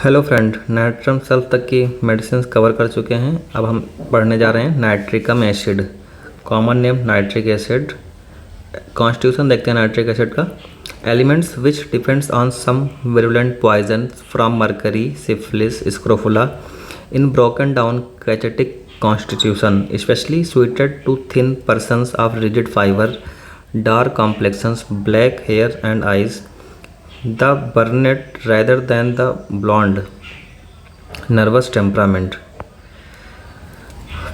Hello friend, nitrum sulph तक की medicine cover कर चुके हैं। अब हम पढ़ने जा रहे हैं nitricum acid, common name nitric acid. Constitution देखते हैं नाइट्रिक एसिड का। Elements which depends on some virulent poison from mercury, syphilis, scrofula in broken down cachectic constitution, specially suited to thin persons of rigid fiber, dark complexions, black hair and eyes, the brunette rather than the blonde, nervous temperament.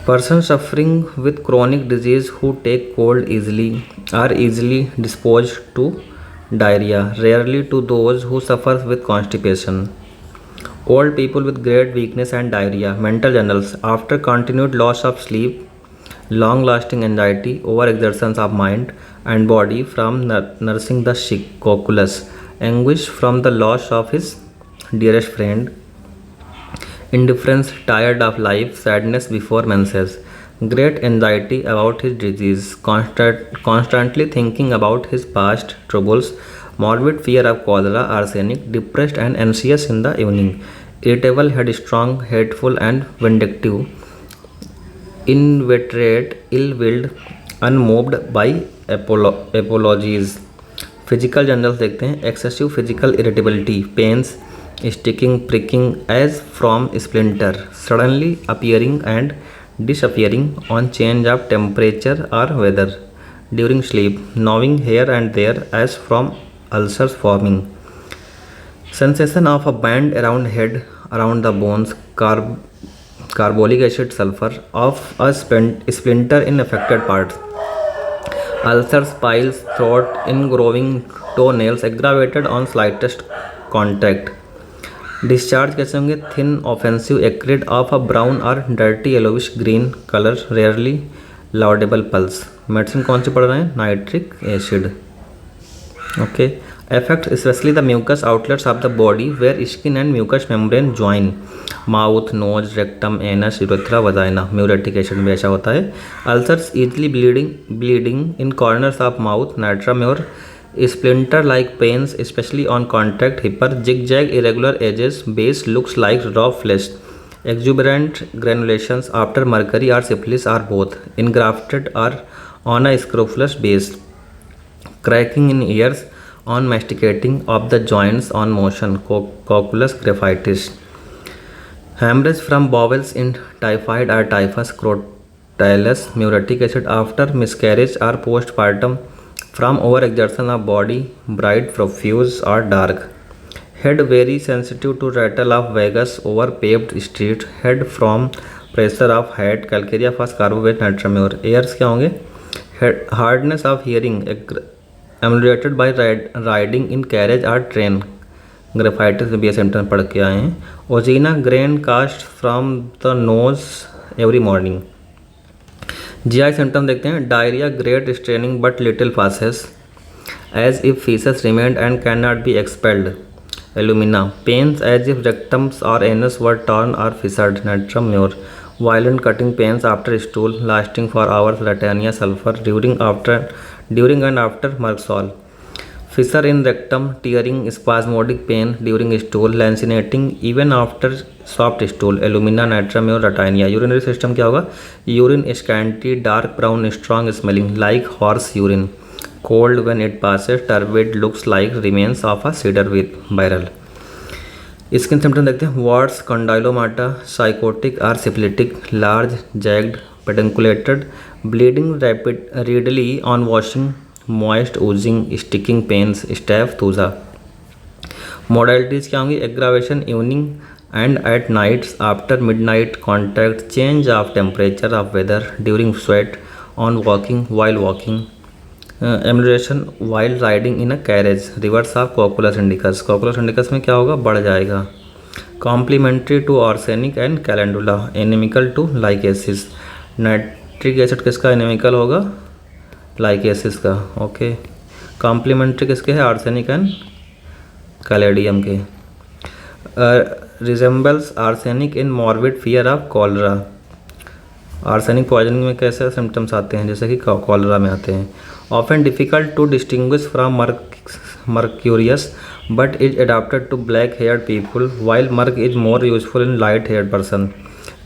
Persons suffering with chronic disease who take cold easily are easily disposed to diarrhea, rarely to those who suffer with constipation. Old people with great weakness and diarrhea. Mental journals. After continued loss of sleep, long lasting anxiety, overexertions of mind and body from nursing the sick, cocculus, anguish from the loss of his dearest friend, indifference, tired of life, sadness before menses, great anxiety about his disease, constantly thinking about his past troubles, morbid fear of cholera, arsenic, depressed and anxious in the evening, irritable, headstrong, hateful and vindictive, inveterate, ill-willed, unmoved by apologies. Physical generals देखते हैं। Excessive physical irritability, pains, sticking, pricking as from splinter, suddenly appearing and disappearing on change of temperature or weather, during sleep, gnawing here and there as from ulcers forming, sensation of a band around head, around the bones, carbolic acid, sulfur of a splinter in affected parts, ulcers, piles, throat, ingrowing toenails aggravated on slightest contact. Discharge कैसे होंगे? Thin, offensive, acrid of a brown और dirty yellowish green colour, rarely laudable pus. Medicine कौन सी पढ़ रहे हैं? Nitric acid. Okay. Affect specially the mucous outlets of the body where skin and mucous membrane join, mouth, nose, rectum, anus, urethra, vagina. Muriatic acid में ऐसा होता है। Ulcers easily bleeding in corners of mouth, natrum mur, splinter like pains especially on contact, hyper, zigzag, irregular edges, base looks like raw flesh, exuberant granulations after mercury or syphilis or both, engrafted or on a scrofulous base, cracking in ears on masticating of the joints on motion, cocculus graphitis, hemorrhage from bowels in typhoid or typhus, crotalus, muriatic acid after miscarriage or postpartum from overexertion of body, bright, profuse or dark, head very sensitive to rattle of vagus over paved street, head from pressure of head, calcarea fast carbonate natriumur. ears क्या होंगे? hardness of hearing ameliorated by riding in carriage or train, graphites में भी symptom पढ़ के आए हैं। ओजिना, grain cast from the nose every morning. GI symptom देखते हैं। Diarrhoea, great straining but little passes as if faeces remained and can not be expelled, alumina, pens as if रेक्टम्स और anus वर turn और फिसर्ड, nitrum more, violent cutting pens after stool lasting for hours, लैटानिया, sulphur, during and after मर्क्सॉल, fissure in rectum, tearing, spasmodic pain during stool, lancinating even after soft stool, alumina, natrium और retinia. urinary system क्या होगा? urine scanty, dark brown, strong smelling like horse urine, cold when it passes, turbid, looks like remains of a cedar with viral. Skin symptom देखते हैं। warts, condylomata, psychotic or syphilitic, large, jagged, pedunculated, bleeding readily on washing, moist, oozing, sticking pains, staph, thuja. Modalities क्या होंगी? aggravation evening and at nights, after midnight, contact, change of temperature of weather, during sweat, on walking, while walking, amelioration while riding in a carriage, reverse of cocculus indicus. cocculus indicus में क्या होगा? बढ़ जाएगा। complementary to arsenic and calendula, inimical to lycasis. Nitric acid किसका इनेमिकल होगा? लाइकेसिस का। Okay. Complementary किसके है? आर्सेनिक एंड कैलेडियम के। Resembles arsenic in morbid fear of cholera. Arsenic poisoning में कैसे सिम्टम्स आते हैं? जैसे कि कॉलरा में आते हैं। Often difficult to distinguish from mercurius but is adapted to black haired people, while merc is more useful in light haired person.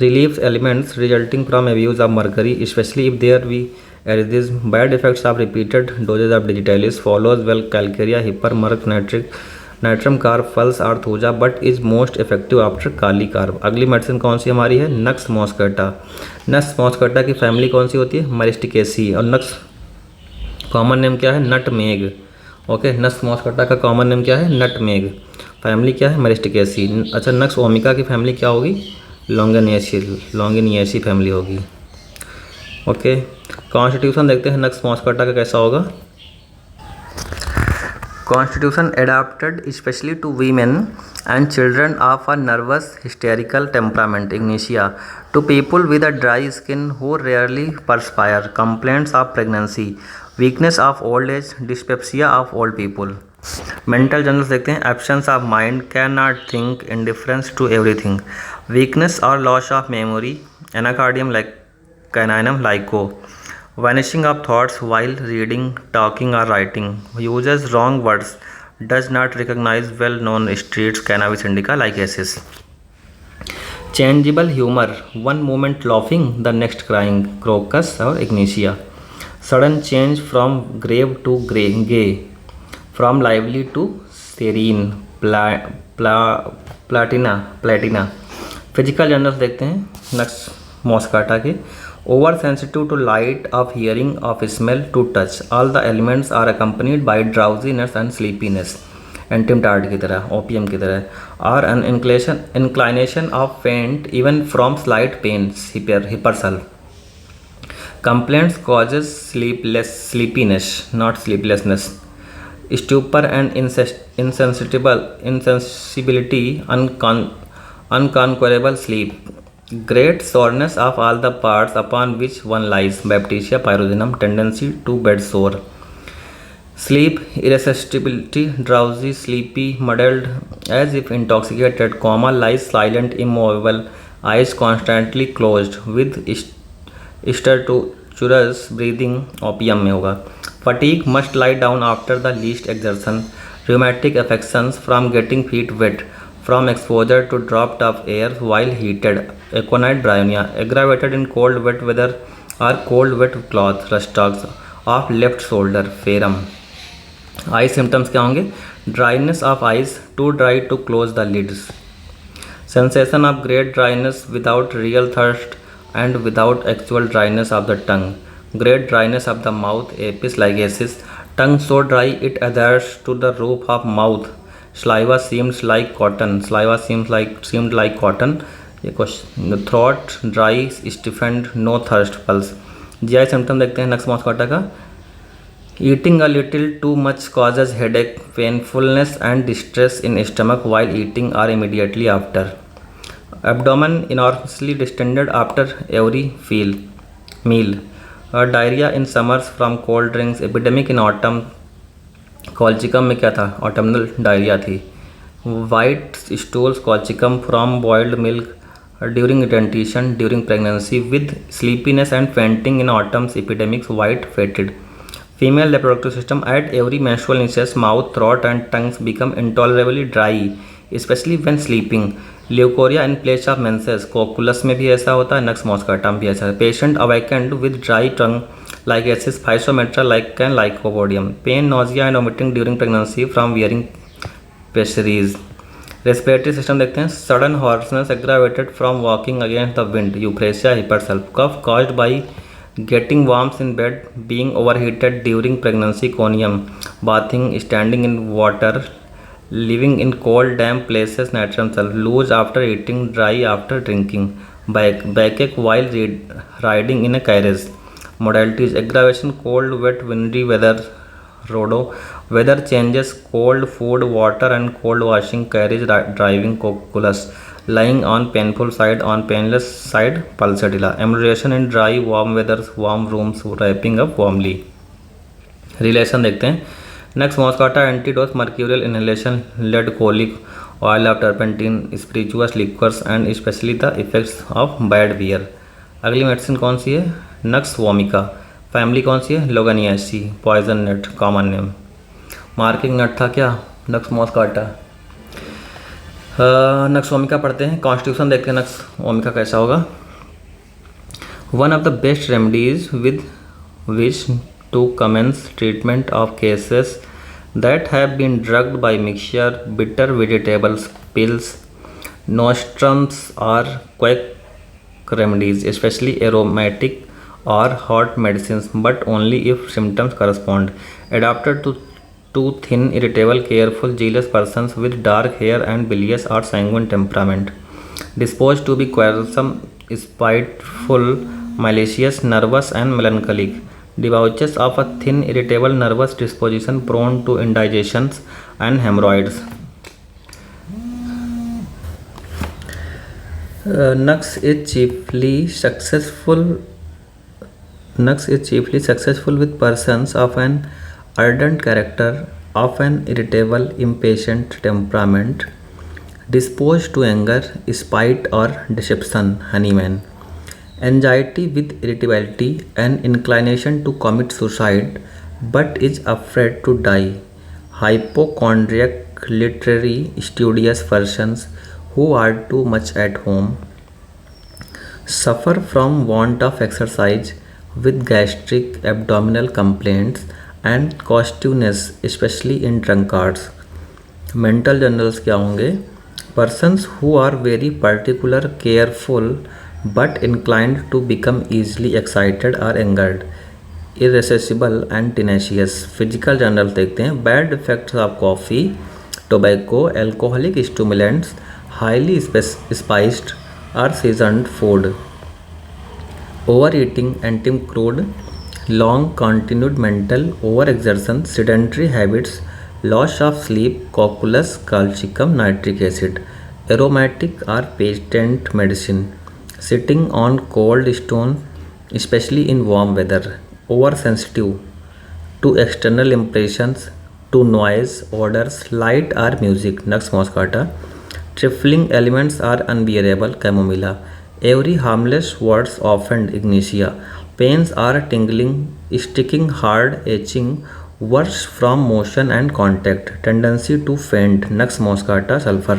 Relieves elements resulting from abuse of mercury, especially if there be aridis. Bad effects of repeated doses of digitalis follows well calcarea, hyper, merc, nitric, natrum carb falls आर्थोजा but is most effective after kali carb. अगली medicine कौन सी हमारी है? नक्स मॉस्कर्टा। नक्स मॉस्कर्टा की family कौन सी होती है? मरिस्टिकेसी। और नक्स कॉमन नेम क्या है? नटमेग। ओके, नक्स मॉस्कर्टा का कॉमन नेम क्या है? नटमेग। फैमिली क्या है? मरिस्टिकेसी। अच्छा, नक्स ओमिका की फैमिली क्या होगी? लॉन्गिनिएसी फैमिली होगी। ओके, कॉन्स्टिट्यूशन देखते हैं नक्स मॉस्कर्टा का कैसा होगा। Constitution adapted especially to women and children of a nervous hysterical temperament ignatia, to people with a dry skin who rarely perspire, complaints of pregnancy, weakness of old age, dyspepsia of old people. Mental journals देखते हैं। absence of mind, cannot think, indifference to everything, weakness or loss of memory, anacardium like caninum lyco, vanishing of thoughts while reading, talking or writing, uses wrong words, does not recognize well-known streets, cannabis indica lycosis. Changeable humor, one moment laughing, the next crying, crocus or ignatia. Sudden change from grave to gay, from lively to serene, platina. Physical generals देखते हैं nux moschata के। Over sensitive to light, of hearing, of smell, to touch, all the elements are accompanied by drowsiness and sleepiness, antim tart की तरह, opium की तरह, और an inclination of faint even from slight pain, hepar sul. Complaints causes sleepiness not sleeplessness, stupor and insensibility, unconquerable sleep, great soreness of all the parts upon which one lies, baptisia pyrogenum, tendency to bed sore, sleep irresistibility, drowsy, sleepy, muddled, as if intoxicated, coma, lies silent, immovable, eyes constantly closed, with stertorous breathing, opium में होगा। fatigue, must lie down after the least exertion, rheumatic affections from getting feet wet, from exposure to dropped of air while heated, equinite bryonia, aggravated in cold wet weather or cold wet cloth, rustox of left shoulder, ferrum. Eye symptoms क्या होंगे? Dryness of eyes, too dry to close the lids, sensation of great dryness without real thirst and without actual dryness of the tongue, great dryness of the mouth, apis lachesis, tongue so dry it adheres to the roof of mouth, saliva seems like cotton, seemed like cotton, ये question, throat dry, stiffened, no thirst, puls. GI symptom देखते हैं nux moschata का। Eating a little too much causes headache, painfulness and distress in stomach while eating or immediately after, abdomen enormously distended after every meal, diarrhoea in summers from cold drinks, epidemic in autumn, colchicum में क्या था? Autumnal diarrhoea थी, white stools colchicum from boiled milk, during dentition, during pregnancy, with sleepiness and fainting in autumns, epidemics, white fetid, female reproductive system at every menstrual instance, mouth, throat and tongues become intolerably dry specially when sleeping, leucorrhoea in place of menses, cocculus में भी ऐसा होता है, नक्स मॉस्कर्टा में भी ऐसा है, patient awakened with dry tongue, lycosis, physometra, lichen, lycopodium, pain, nausea and vomiting during pregnancy from wearing pessaries. Respiratory system देखते हैं। sudden hoarseness aggravated from walking against the wind, euphrasia, hyperself, cough caused by getting warmth in bed, being overheated during pregnancy, conium, bathing, standing in water, living in cold damp places, natrum self, loose after eating, dry after drinking, backache while riding in a carriage. Modalities: aggravation, cold, wet, windy weather, rodo, weather changes, cold food, water and cold washing, carriage driving, coculus, lying on painful side, on painless side, pulsatilla, emulation in dry, warm weather, warm rooms, wrapping up warmly. Relation देखते हैं। Nux moschata antidote, mercurial inhalation, lead, colic, oil of turpentine, spirituous liquors and specially the effects of bad beer. अगली medicine कौन सी है? Nux vomica, family कौन सी है? Loganiaceae, poison nut, common name. Marking nut था क्या? नक्स मॉस्काटा। नक्स ओमिका पढ़ते हैं, कॉन्स्टिट्यूशन देखते हैं नक्स ओमिका कैसा होगा। One of the best remedies with which to commence treatment of cases that have been drugged by mixture, bitter vegetables, pills, nostrums or quick remedies, especially aromatic or hot medicines, but only if symptoms correspond. Adapted to thin, irritable, careful, jealous persons with dark hair and bilious or sanguine temperament, disposed to be quarrelsome, spiteful, malicious, nervous, and melancholic, debauches of a thin, irritable, nervous disposition, prone to indigestions and hemorrhoids. Nux is chiefly successful. Nux is chiefly successful with persons of an ardent character, of an irritable, impatient temperament, disposed to anger, spite, or deception, honeyman. Anxiety with irritability, an inclination to commit suicide, but is afraid to die. Hypochondriac, literary, studious persons who are too much at home, suffer from want of exercise with gastric, abdominal complaints, and costiveness, especially in drunkards. Mental generals क्या होंगे? persons who are very particular, careful, but inclined to become easily excited or angered, irascible and tenacious. Physical general देखते हैं, bad effects of coffee, tobacco, alcoholic stimulants, highly spiced और seasoned food, overeating, antim crude, long continued mental overexertion, sedentary habits, loss of sleep, cocculus, colchicum, nitric acid, aromatic or patent medicine, sitting on cold stone, especially in warm weather, oversensitive to external impressions, to noise, odors, light or music, nux moscata, trifling elements are unbearable, chamomilla. Every harmless words offend, ignitia. Pains are tingling, sticking, hard, itching, worse from motion and contact, tendency to faint, nux moscata, sulfur.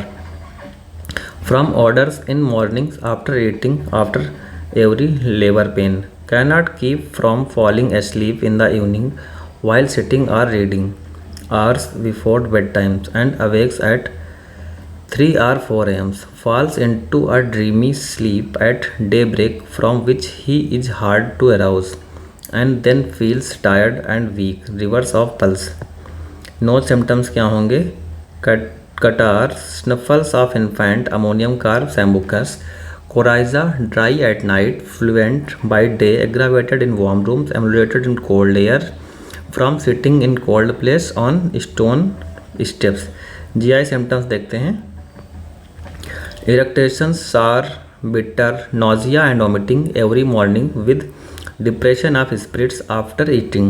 From odors in mornings, after eating, after every labor pain, cannot keep from falling asleep in the evening while sitting or reading, hours before bedtime, and awakes at 3 or 4 a.m., falls into a dreamy sleep at daybreak from which he is hard to arouse, and then feels tired and weak, reverse of pulse. No symptoms क्या होंगे? Catarrh, snuffles of infant, ammonium carb, sambucus, coryza, dry at night, fluent by day, aggravated in warm rooms, ameliorated in cold air, from sitting in cold place on stone steps. GI symptoms देखते हैं, irritations are bitter, nausea and vomiting every morning with depression of spirits after eating,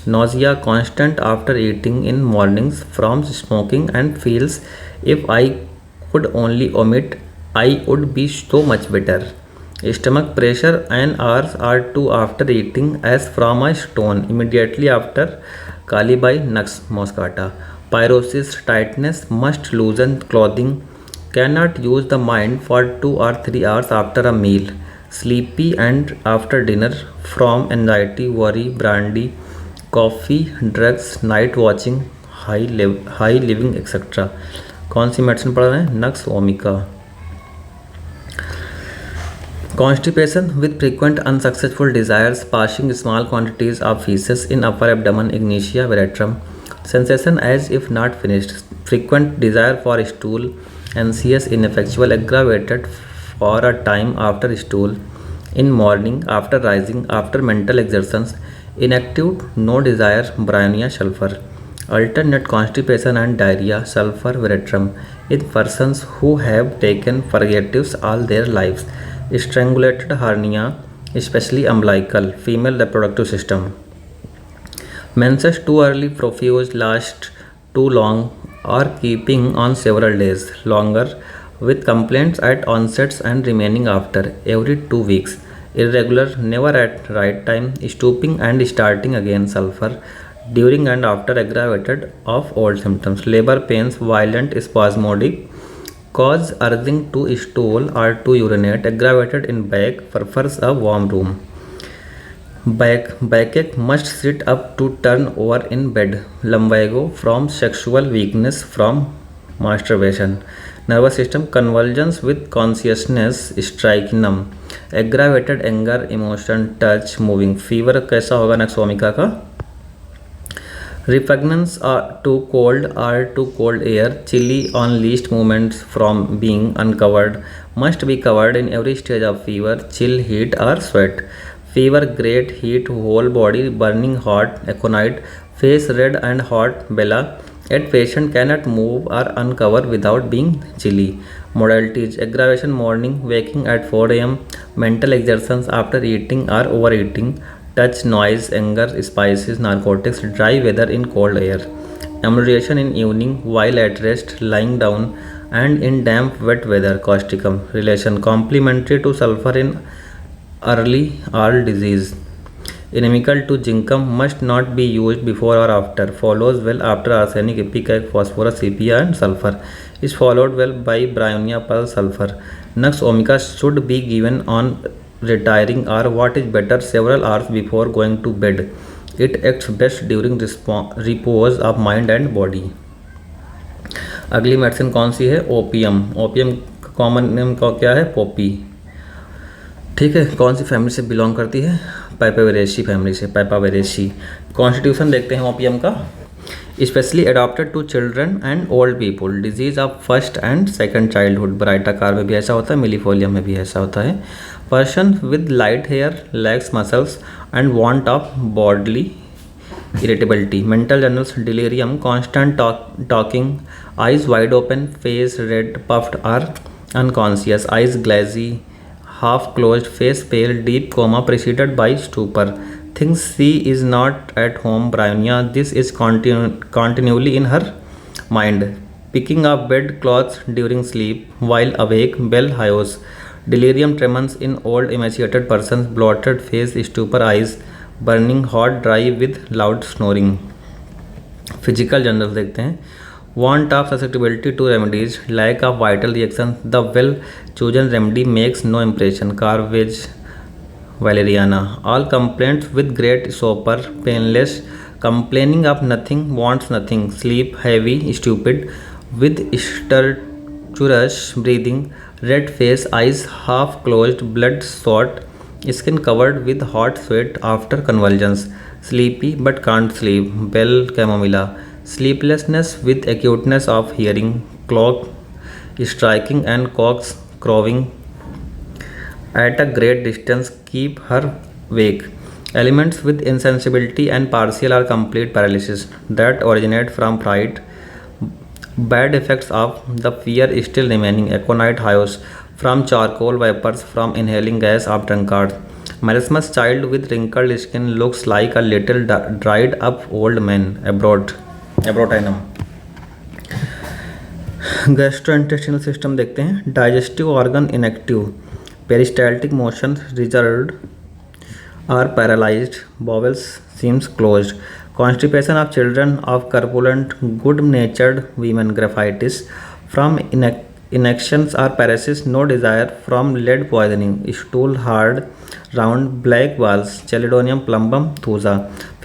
nausea constant after eating in mornings from smoking, and feels if I could only omit I would be so much better. Stomach pressure an hours or two after eating as from a stone immediately after kali by nux moscata. Pyrosis, tightness, must loosen clothing, cannot use the mind for 2 or 3 hours after a meal, sleepy and after dinner from anxiety, worry, brandy, coffee, drugs, night watching, high living etc. कौन सी medicine पढ़ रहे हैं? नक्स ओमिका. Constipation with frequent unsuccessful desires, passing small quantities of feces in upper abdomen, ignitia, veratrum, sensation as if not finished, frequent desire for stool, anxious, ineffectual, aggravated for a time after stool, in morning, after rising, after mental exertions, inactive, no desire, bryonia, sulfur, alternate constipation and diarrhea, sulfur, veratrum, in persons who have taken purgatives all their lives, strangulated hernia, especially umbilical, female reproductive system, menses too early, profuse, last too long, or keeping on several days longer, with complaints at onsets and remaining after every 2 weeks, irregular, never at right time, stooping and starting again, sulfur, during and after aggravated of old symptoms. Labor pains, violent spasmodic, cause urging to stool or to urinate, aggravated in back, prefers a warm room. Backache must sit up to turn over in bed. Lumbago from sexual weakness from masturbation. Nervous system convulsions with consciousness, strychnine, aggravated anger, emotion, touch, moving. Fever कैसा होगा nux vomica का? Repugnance to cold air, chilly on least movements from being uncovered, must be covered in every stage of fever, chill, heat or sweat. Fever, great heat, whole body burning hot, aconite, face red and hot, bella. Yet patient cannot move or uncover without being chilly. Modalities: aggravation morning, waking at 4 a.m., mental exertions after eating or overeating, touch, noise, anger, spices, narcotics, dry weather in cold air. Emulation in evening while at rest, lying down, and in damp wet weather. Causticum. Relation: complementary to sulfur in early heart disease. Inimical to zincum, must not be used before or after. Follows well after arsenic, ipecac, phosphorus, sepia and sulfur. Is followed well by bryonia pearl sulfur. Nux vomica should be given on retiring or what is better several hours before going to bed. It acts best during repose of mind and body. अगली medicine कौन सी है? Opium. Opium का common name का क्या है? पोपी. ठीक है. कौन सी फैमिली से बिलोंग करती है? पाइपावेरेसी फैमिली से. पाइपावेरेसी. कॉन्स्टिट्यूशन देखते हैं ओपियम का. Specially adapted to children and old people. Diseases of first and second childhood. Baryta carb में भी ऐसा होता है, मिलीफोलियम में भी ऐसा होता है. Person with light hair, legs, muscles and want of bodily irritability. Mental journals: delirium, constant talking, eyes wide open, face red, puffed or unconscious, eyes glassy, half closed, face pale, deep coma preceded by stupor. Thinks she is not at home. Bryonia. This is continually in her mind. Picking up bed clothes during sleep while awake. Bell hios. Delirium tremens in old emaciated persons. Bloated face, stupor, eyes burning hot, dry with loud snoring. Physical general देखते हैं. Want of susceptibility to remedies, lack of vital reaction, the well chosen remedy makes no impression. Carvage, valeriana. All complaints with great sopor, painless, complaining of nothing, wants nothing, sleep heavy, stupid, with stertorous breathing, red face, eyes half closed, blood shot, skin covered with hot sweat after convulsions, sleepy but can't sleep. Bell chamomilla. Sleeplessness with acuteness of hearing, clock striking and cocks crowing at a great distance keep her wake. Elements with insensibility and partial or complete paralysis that originate from fright. Bad effects of the fear still remaining. Aconite hios. From charcoal vapors from inhaling gas of drunkards. Marasmus child with wrinkled skin looks like a little dried up old man. Abrotinum. Gastrointestinal system देखते हैं. Digestive organ inactive. Peristaltic motion reversed और paralysed. Bowels seems closed. Constipation of children of corpulent good natured women. Graphites from inactions or paralysis. No desire from lead poisoning. Stool hard, round, black balls. Chelidonium, plumbum, thuja.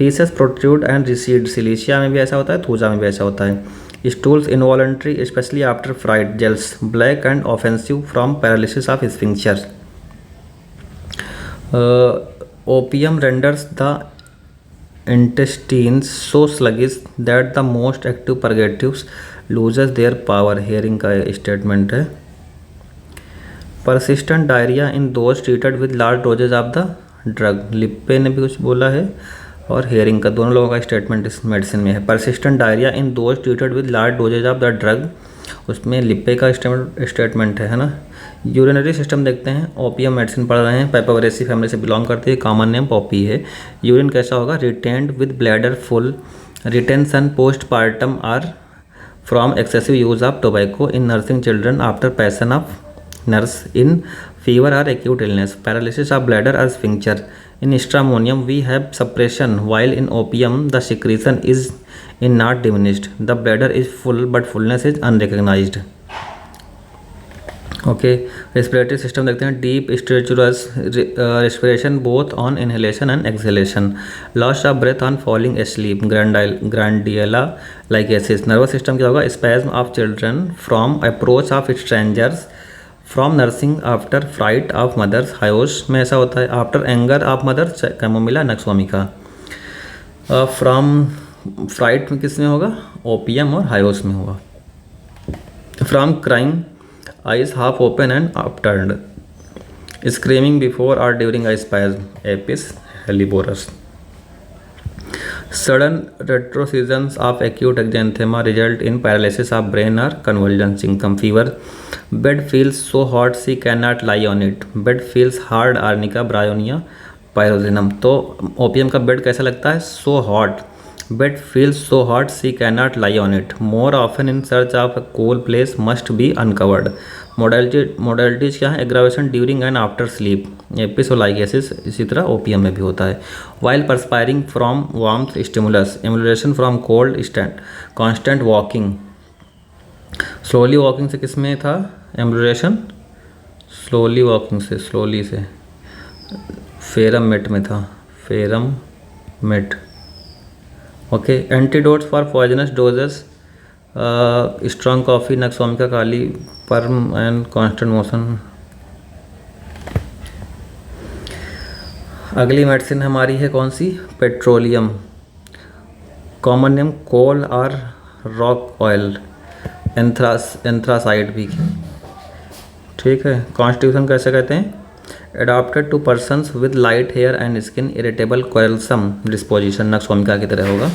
Feces protrude and recede. Silicea में भी ऐसा होता है, thuja में भी ऐसा होता है. Stools involuntary, especially after fright. Gels, black and offensive from paralysis of sphincter. Opium renders the intestines so sluggish that the most active purgatives loses their power. Hearing का स्टेटमेंट है. persistent diarrhea in those treated with large doses of the drug. लिप्पे ने भी कुछ बोला है और hearing का, दोनों लोगों का स्टेटमेंट इस मेडिसिन में है. persistent diarrhea in those treated with large doses of the drug, उसमें लिप्पे का स्टेटमेंट है ना. यूरिनरी सिस्टम देखते हैं. ओपियम मेडिसिन पढ़ रहे हैं. पाइपावेरेसी फैमिली से बिलोंग करती है. कॉमन नेम पॉपी है. यूरिन कैसा होगा? Retained with bladder full. Retention postpartum or from excessive use of tobacco in nursing children after passion of nurse in fever or acute illness. Paralysis of bladder or sphincter. In stramonium, we have suppression, while in opium, the secretion is not diminished. The bladder is full, but fullness is unrecognized. Okay, respiratory system देखते हैं. Deep stertorous respiration both on inhalation and exhalation. Loss of breath on falling asleep. Grindelia lachesis. Nervous system क्या होगा? Spasm of children from approach of strangers. From nursing after fright of mothers. Hyos में ऐसा होता है. After anger of mothers chamomilla nux vomica. From fright में किस में होगा? ओपियम और हायोस में होगा. From crying, eyes half open and upturned. Screaming before or during a spasm. Apis helleborus. Sudden retrocessions of acute exanthema result in paralysis of brain or convulsion. Symptom: fever. Bed feels so hot she cannot lie on it. Bed feels hard. Arnica bryonia pyroxenum. तो opium का bed कैसा लगता है? So hot. Bed feels so hot she cannot lie on it. More often in search of a cool place must be uncovered. Modalities क्या है? Aggravation during and after sleep. Episolaicsis इसी तरह opium में भी होता है. While perspiring from warmth stimulus. Emulation from cold constant walking. Slowly walking से किस में था? Emulation slowly walking से फेरम मेट में था. Ferrum met. Okay. Antidotes for poisonous doses. Strong coffee, nux vomica kali, perm and constant motion. अगली medicine हमारी है कौन सी? पेट्रोलियम. कॉमन नेम कोल और रॉक ऑयल. एंथ्रासाइड भी. ठीक है. कॉन्स्टिट्यूशन कैसे कहते हैं? Adapted to persons with light hair and skin, irritable, quarrelsome disposition. Nux vomica की तरह होगा.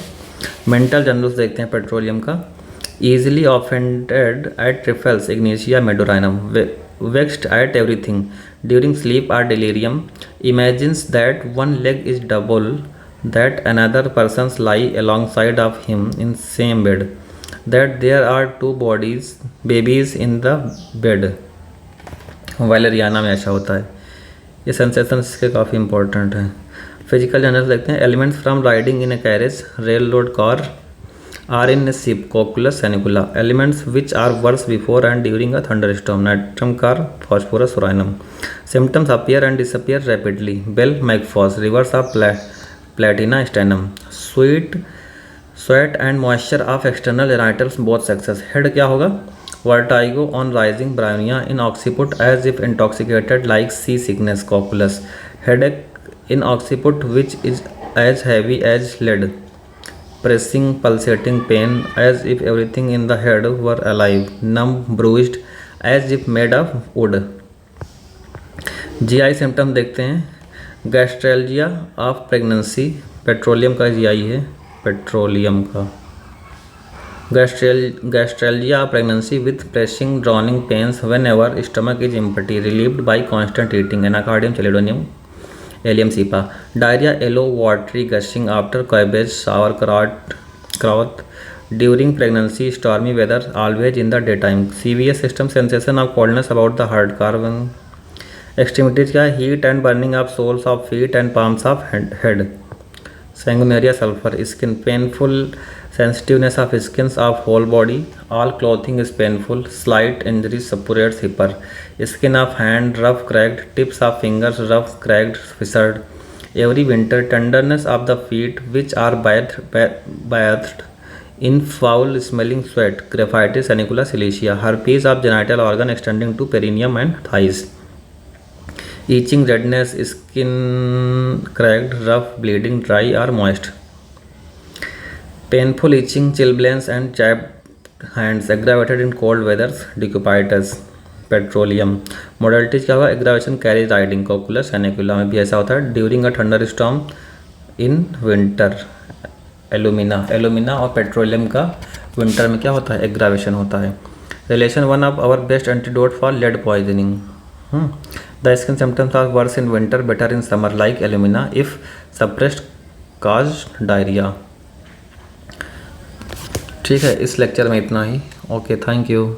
मेंटल जनरल्स देखते हैं पेट्रोलियम का. Easily offended at trifles, ignatia, medorinum. Vexed at everything. During sleep or delirium. Imagines that one leg is double, that another person's lie alongside of him in same bed, that there are two babies in the bed. वैलेरियाना में ऐसा होता है. ये sensations के काफ़ी important हैं. Physical generals देखते हैं. Ailments from riding in a carriage, rail road car, or in a ship, cocculus sanicula. Ailments which are worse before and during a thunder storm, nitrum car, phosphorus, psorinum. Symptoms appear and disappear rapidly. Bell mag phos. Reverse of platina stannum. Sweat and moisture of external genitals both sexes. Head क्या होगा? Vertigo on rising bryonia in occiput as if intoxicated like sea sickness, cocculus. Headache in occiput which is as heavy as lead. Pressing, pulsating pain as if everything in the head were alive. Numb, bruised as if made of wood. GI symptom देखते हैं. Gastralgia of pregnancy. Petroleum का GI है. Petroleum का Gastralgia pregnancy with pressing, drowning pains whenever stomach is empty, relieved by constant eating. Anacardium, Chelidonium, Allium cepa. Diarrhea, yellow, watery, gushing after cabbage, sauerkraut. During pregnancy, stormy weather, always in the daytime. CVS system, sensation of coldness about the heart. Carbon. Extremities क्या? Heat and burning of soles of feet and palms of head. Sanguinaria, sulfur. Skin, painful sensitiveness of skins of whole body. All clothing is painful. Slight injury suppurates hipper. Skin of hand rough, cracked. Tips of fingers rough, cracked, fissured. Every winter, tenderness of the feet which are bathed in foul smelling sweat. Graphitis, Anicula, Silicea. Herpes of genital organ extending to perineum and thighs. Itching, redness, skin cracked, rough, bleeding, dry or moist. Painful itching, chilblains and chapped hands, aggravated in cold weathers. Decubitus. Petroleum. Modalities क्या होगा? Aggravation, carriage riding, cocculus sanicula में भी ऐसा होता है. During a thunder storm in winter. Alumina और petroleum का winter में क्या होता है? एग्रावेशन होता है. Relation, one of our best antidote for lead poisoning. The skin symptoms are worse in winter, better in summer, like alumina if suppressed cause diarrhoea. ठीक है, इस लेक्चर में इतना ही. Okay, thank you.